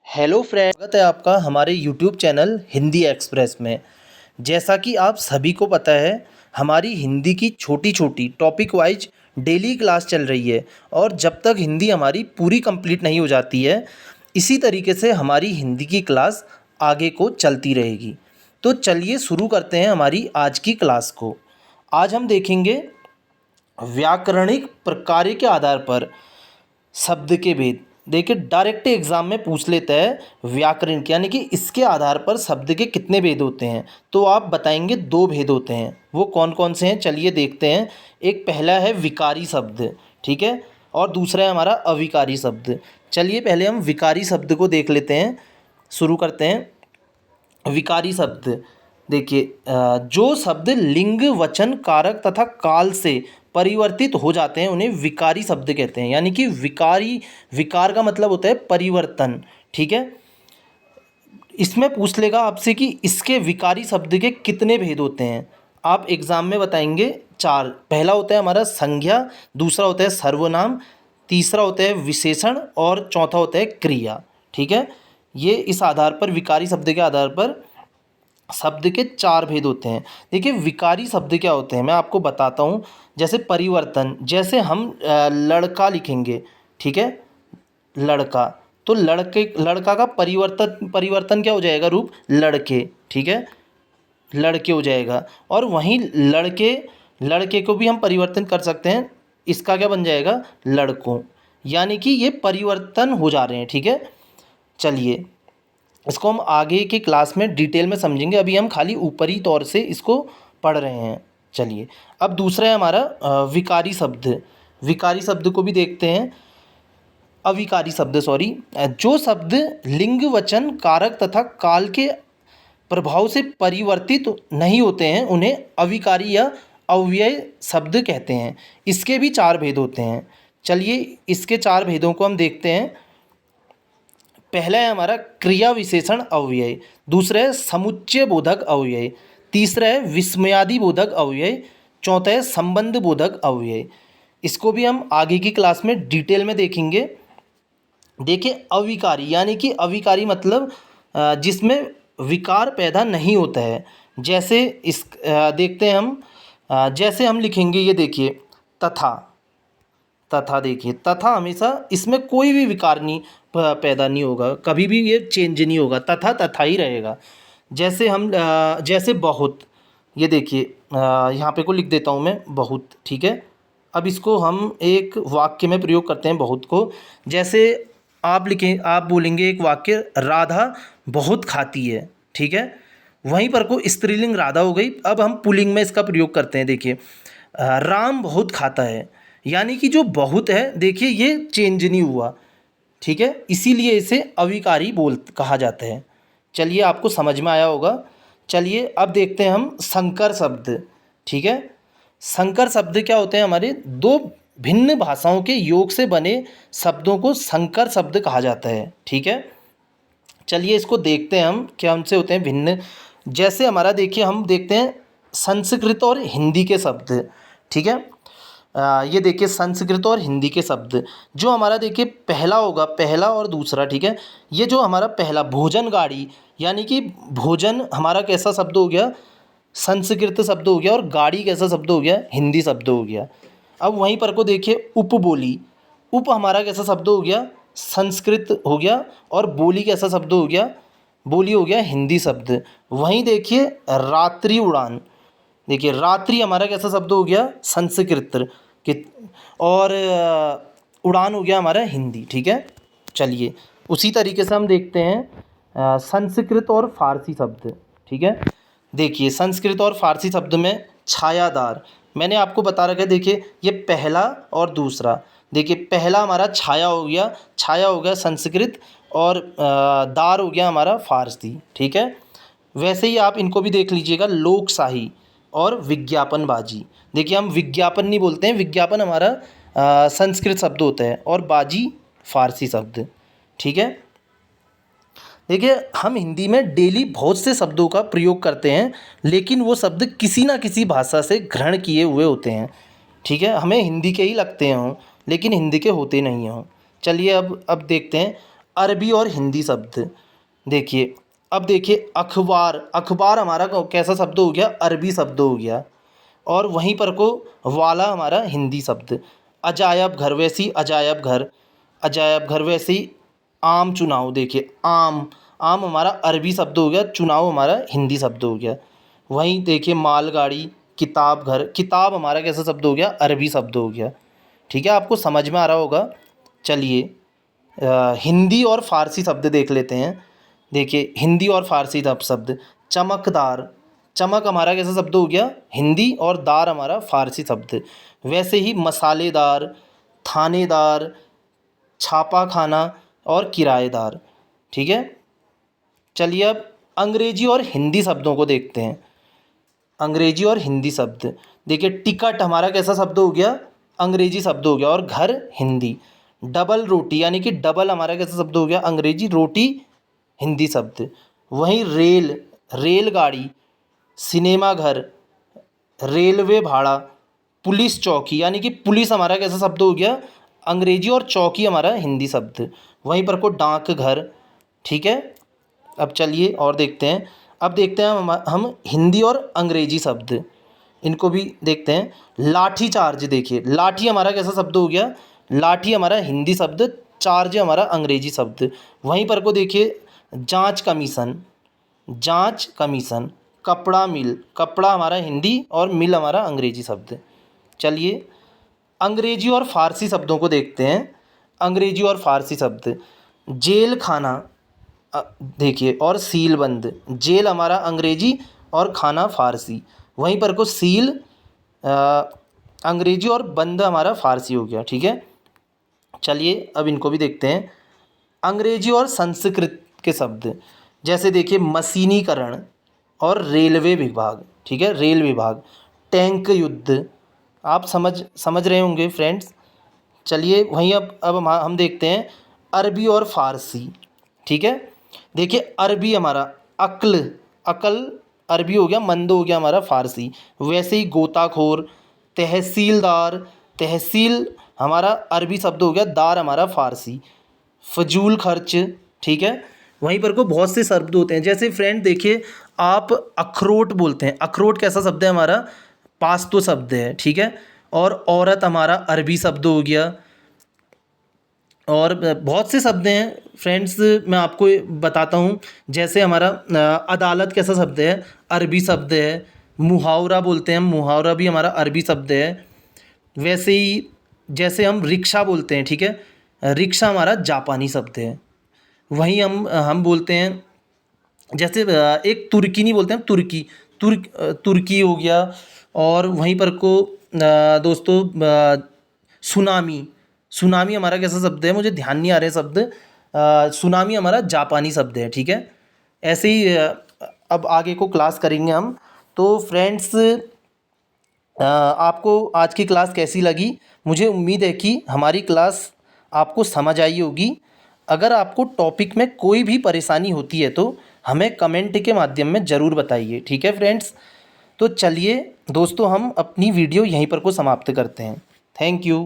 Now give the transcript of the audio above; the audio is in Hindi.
हेलो फ्रेंड, स्वागत है आपका हमारे यूट्यूब चैनल हिंदी एक्सप्रेस में। जैसा कि आप सभी को पता है, हमारी हिंदी की छोटी छोटी टॉपिक वाइज डेली क्लास चल रही है और जब तक हिंदी हमारी पूरी कंप्लीट नहीं हो जाती है, इसी तरीके से हमारी हिंदी की क्लास आगे को चलती रहेगी। तो चलिए शुरू करते हैं हमारी आज की क्लास को। आज हम देखेंगे व्याकरणिक प्रकार के आधार पर शब्द के भेद। देखिए, डायरेक्ट एग्जाम में पूछ लेता है व्याकरण के, यानी कि इसके आधार पर शब्द के कितने भेद होते हैं। तो आप बताएंगे दो भेद होते हैं, वो कौन कौन से हैं चलिए देखते हैं। एक पहला है विकारी शब्द, ठीक है, और दूसरा है हमारा अविकारी शब्द। चलिए पहले हम विकारी शब्द को देख लेते हैं, शुरू करते हैं। विकारी शब्द देखिए, जो शब्द लिंग वचन कारक तथा काल से परिवर्तित हो जाते हैं उन्हें विकारी शब्द कहते हैं। यानी कि विकारी, विकार का मतलब होता है परिवर्तन, ठीक है। इसमें पूछ लेगा आपसे कि इसके विकारी शब्द के कितने भेद होते हैं। आप एग्जाम में बताएंगे चार। पहला होता है हमारा संज्ञा, दूसरा होता है सर्वनाम, तीसरा होता है विशेषण और चौथा होता है क्रिया, ठीक है। ये इस आधार पर, विकारी शब्द के आधार पर शब्द के चार भेद होते हैं। देखिए, विकारी शब्द क्या होते हैं मैं आपको बताता हूँ। जैसे परिवर्तन, जैसे हम लड़का लिखेंगे, ठीक है, लड़का, तो लड़का का परिवर्तन, परिवर्तन क्या हो जाएगा, रूप लड़के, ठीक है, लड़के हो जाएगा। और वहीं लड़के, लड़के को भी हम परिवर्तन कर सकते हैं, इसका क्या बन जाएगा, लड़कों। यानी कि ये परिवर्तन हो जा रहे हैं, ठीक है। चलिए इसको हम आगे के क्लास में डिटेल में समझेंगे, अभी हम खाली ऊपरी तौर से इसको पढ़ रहे हैं। चलिए अब दूसरा है हमारा विकारी शब्द। विकारी शब्द को भी देखते हैं। अविकारी शब्द, सॉरी, जो शब्द लिंग वचन कारक तथा काल के प्रभाव से परिवर्तित नहीं होते हैं उन्हें अविकारी या अव्यय शब्द कहते हैं। इसके भी चार भेद होते हैं। चलिए इसके चार भेदों को हम देखते हैं। पहला है हमारा क्रिया विशेषण अव्यय, दूसरा है समुच्चय बोधक अव्यय, तीसरा है विस्मयादि बोधक अव्यय, चौथा है संबंध बोधक अव्यय। इसको भी हम आगे की क्लास में डिटेल में देखेंगे। देखिए, अविकारी, यानी कि अविकारी मतलब जिसमें विकार पैदा नहीं होता है। जैसे इस देखते हैं हम, जैसे हम लिखेंगे, ये देखिए तथा, तथा देखिए, तथा हमेशा इसमें कोई भी विकार नहीं पैदा नहीं होगा, कभी भी ये चेंज नहीं होगा, तथा तथा ही रहेगा। जैसे हम जैसे बहुत, ये देखिए यहाँ पे को लिख देता हूँ मैं, बहुत, ठीक है। अब इसको हम एक वाक्य में प्रयोग करते हैं बहुत को। जैसे आप लिखें, आप बोलेंगे एक वाक्य, राधा बहुत खाती है, ठीक है। वहीं पर को स्त्रीलिंग राधा हो गई। अब हम पुल्लिंग में इसका प्रयोग करते हैं। देखिए, राम बहुत खाता है, यानी कि जो बहुत है, देखिए ये चेंज नहीं हुआ, ठीक है, इसीलिए इसे अविकारी बोल कहा जाता है। चलिए आपको समझ में आया होगा। चलिए अब देखते हैं हम संकर शब्द, ठीक है। संकर शब्द क्या होते हैं, हमारे दो भिन्न भाषाओं के योग से बने शब्दों को संकर शब्द कहा जाता है, ठीक है। चलिए इसको देखते हैं हम, क्या उनसे होते हैं भिन्न। जैसे हमारा देखिए, हम देखते हैं संस्कृत और हिंदी के शब्द, ठीक है। ये देखिए संस्कृत और हिंदी के शब्द, जो हमारा देखिए पहला होगा, पहला और दूसरा, ठीक है। ये जो हमारा पहला भोजन गाड़ी, यानी कि भोजन हमारा कैसा शब्द हो गया, संस्कृत शब्द हो गया, और गाड़ी कैसा शब्द हो गया, हिंदी शब्द हो गया। अब वहीं पर को देखिए उपबोली, उप हमारा कैसा शब्द हो गया, संस्कृत हो गया, और बोली कैसा शब्द हो गया, बोली हो गया हिंदी शब्द। वहीं देखिए रात्रि उड़ान, देखिए रात्रि हमारा कैसा शब्द हो गया, संस्कृत के, और उड़ान हो गया हमारा हिंदी, ठीक है। चलिए उसी तरीके से हम देखते हैं संस्कृत और फारसी शब्द, ठीक है। देखिए संस्कृत और फारसी शब्द में छायादार, मैंने आपको बता रखा है। देखिए ये पहला और दूसरा, देखिए पहला हमारा छाया हो गया, छाया हो गया संस्कृत, और दार हो गया हमारा फारसी, ठीक है। वैसे ही आप इनको भी देख लीजिएगा, लोकशाही और विज्ञापनबाजी। देखिए हम विज्ञापन नहीं बोलते हैं, विज्ञापन हमारा संस्कृत शब्द होता है, और बाजी फारसी शब्द, ठीक है। देखिए हम हिंदी में डेली बहुत से शब्दों का प्रयोग करते हैं, लेकिन वो शब्द किसी ना किसी भाषा से ग्रहण किए हुए होते हैं, ठीक है। हमें हिंदी के ही लगते हों, लेकिन हिंदी के होते नहीं हों। चलिए अब देखते हैं अरबी और हिंदी शब्द। देखिए, अब देखिए अखबार, अखबार हमारा कैसा शब्द हो गया, अरबी शब्द हो गया। और वहीं पर को वाला हमारा हिंदी शब्द। अजायब घर, वैसे ही अजायब घर, अजायब घर, वैसे ही आम चुनाव। देखिए आम, आम हमारा अरबी शब्द हो गया, चुनाव हमारा हिंदी शब्द हो गया। वहीं देखिए मालगाड़ी, किताब घर, किताब हमारा कैसा शब्द हो गया, अरबी शब्द हो गया। ठीक है, आपको समझ में आ रहा होगा। चलिए हिंदी और फ़ारसी शब्द देख लेते हैं। देखिए हिंदी और फ़ारसी शब्द। चमकदार, चमक हमारा कैसा शब्द हो गया, हिंदी, और दार हमारा फ़ारसी शब्द। वैसे ही मसालेदार, थानेदार, छापा खाना और किराएदार। ठीक है, चलिए अब अंग्रेजी और हिंदी शब्दों को देखते हैं। अंग्रेजी और हिंदी शब्द। देखिए टिकट हमारा कैसा शब्द हो गया, अंग्रेजी शब्द हो गया, और घर हिंदी। डबल रोटी, यानी कि डबल हमारा कैसा शब्द हो गया, अंग्रेजी, रोटी हिंदी शब्द। वहीं रेल, रेलगाड़ी, सिनेमा घर, रेलवे भाड़ा, पुलिस चौकी, यानी कि पुलिस हमारा कैसा शब्द हो गया, अंग्रेजी, और चौकी हमारा हिंदी शब्द। वहीं पर को डाक घर। ठीक है, अब चलिए और देखते हैं। अब देखते हैं हम हिंदी और अंग्रेजी शब्द, इनको भी देखते हैं। लाठी चार्ज। देखिए लाठी हमारा कैसा शब्द हो गया, लाठी हमारा हिंदी शब्द, चार्ज हमारा अंग्रेजी शब्द। वहीं पर को देखिए जांच कमीशन, जांच कमीशन। कपड़ा मिल, कपड़ा हमारा हिंदी और मिल हमारा अंग्रेजी शब्द। चलिए अंग्रेजी और फ़ारसी शब्दों को देखते हैं। अंग्रेजी और फ़ारसी शब्द। जेल खाना, देखिए, और सील बंद। जेल हमारा अंग्रेजी और खाना फ़ारसी। वहीं पर को सील अंग्रेजी और बंद हमारा फ़ारसी हो गया। ठीक है, चलिए अब इनको भी देखते हैं। अंग्रेजी और संस्कृत के शब्द, जैसे देखिए मशीनीकरण और रेलवे विभाग। ठीक है, रेल विभाग। टैंक युद्ध, आप समझ रहे होंगे फ्रेंड्स। चलिए वहीं अब हम देखते हैं अरबी और फ़ारसी। ठीक है, देखिए अरबी हमारा अक्ल, अकल अरबी हो गया, मंद हो गया हमारा फ़ारसी। वैसे ही गोताखोर, तहसीलदार, तहसील हमारा अरबी शब्द हो गया, दार हमारा फ़ारसी। फजूल खर्च। ठीक है, वहीं पर को बहुत से शब्द होते हैं, जैसे फ्रेंड देखिए आप अखरोट बोलते हैं, अखरोट कैसा शब्द है हमारा, पास्तो शब्द है। ठीक है, और औरत हमारा अरबी शब्द हो गया। और बहुत से शब्द हैं फ्रेंड्स, मैं आपको बताता हूँ। जैसे हमारा अदालत कैसा शब्द है, अरबी शब्द है। मुहावरा बोलते हैं, मुहावरा भी हमारा अरबी शब्द है। वैसे ही जैसे हम रिक्शा बोलते हैं, ठीक है, रिक्शा हमारा जापानी शब्द है। वहीं हम बोलते हैं, जैसे एक तुर्की नहीं बोलते हैं, तुर्की हो गया। और वहीं पर को दोस्तों सुनामी, सुनामी हमारा कैसा शब्द है, मुझे ध्यान नहीं आ रहे शब्द। सुनामी हमारा जापानी शब्द है। ठीक है, ऐसे ही अब आगे को क्लास करेंगे हम। तो फ्रेंड्स आपको आज की क्लास कैसी लगी, मुझे उम्मीद है कि हमारी क्लास आपको समझ आई होगी। अगर आपको टॉपिक में कोई भी परेशानी होती है तो हमें कमेंट के माध्यम में ज़रूर बताइए। ठीक है फ्रेंड्स, तो चलिए दोस्तों हम अपनी वीडियो यहीं पर को समाप्त करते हैं। Thank you.